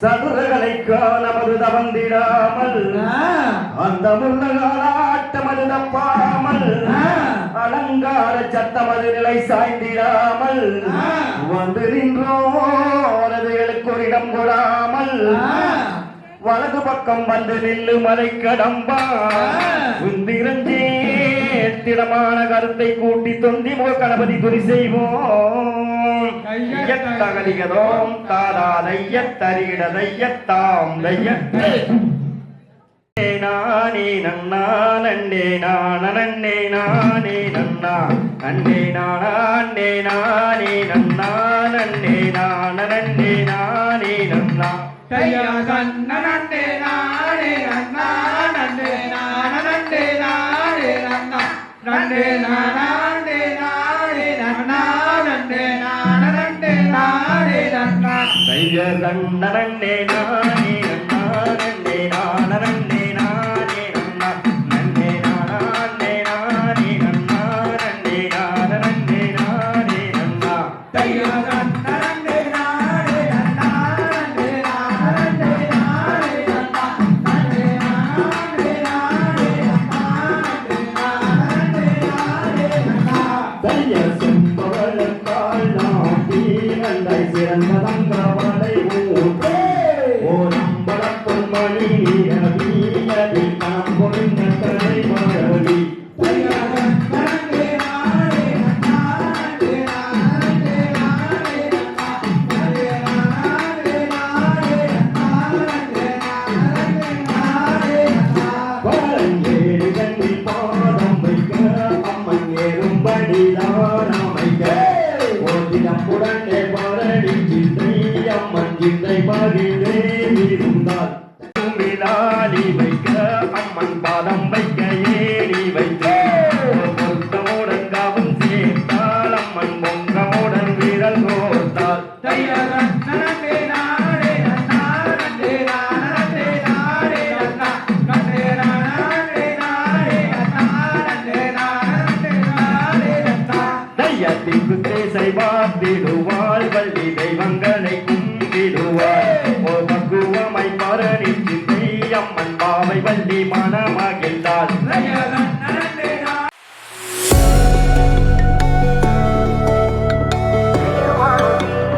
சதுரகலைக்கா நமது தவந்திடாமல் அந்த முன்னகாலாட்டமது தப்பாமல் அலங்கார சத்தமது நிலை சாய்ந்திடாமல் வந்து நின்றோரதுகளுக்கு ஒரு இடம் கொடாமல் வலது பக்கம் வந்து நில்லு மலை கடம்பா திடமான கருத்தை கூட்டி தொந்தி முக கணபதி துணி செய்வோம் தையத்தகலிகதோம் தாரா தையத்தரிகிட தையத்தாம் தையத்தே நானே நன்னா நன்னே நானே நானே நன்னா நன்னே நானே நானே நன்னா நன்னே நானே நானே நன்னா தையா நன்னே நானே நன்னா நன்னே நானே நானே நன்னா நன்னே நானே நானே நன்னா நன்னே நானே நானே நன்னா தைய நன்னே நானே நன்னா நன்னே நானே நானே நன்னா நன்னே நானே நானே நன்னா நன்னே நானே நானே நன்னா தையா நன்னே நானே நன்னா நன்னே நானே நானே நன்னா நன்னே நானே நானே நன்னா நன்னே நானே நன்னா தைய செம்பவளத்தால் நாட்டி நல்லை சிறந்த தங்கவளை ஊற்றே ஓ நம்பளப்பொன் மணி நீரவியதி நாம் பொருந்த தலை மரளி தையா நன்னே நானே நன்னா நன்னே நானே நானே நன்னா நன்னே நானே நானே நன்னா நன்னே நானே நானே நன்னா பழங்கேடு கண்ணில் பாதம் வைக்க அம்மன் ஏறும்படிதான் அமைக்க ஓதிடம்புடனே பரணி சிந்தை அம்மன் சிந்தை மகிழ்ந்தே இருந்தால் மிலாலி வைக்க அம்மன் பாதம் வைக்க ஏறி வைக்க பொருத்தமுடன் கவன் சேர்த்தால் அம்மன் பொங்கமுடன் விரல் கோர்த்தால் தையா நன்னே நானே நன்னா நன்னே நானே நானே நன்னா நன்னே நானே நானே நன்னா நன்னே நானே நானே நன்னா தையத்திற்கு தேசை பார்த்திடுவாள் வள்ளி தெய்வங்களை கும்பிடுவாள் ஓ பக்குவமை பரணி சிந்தை அம்மன் பாவை வள்ளி மன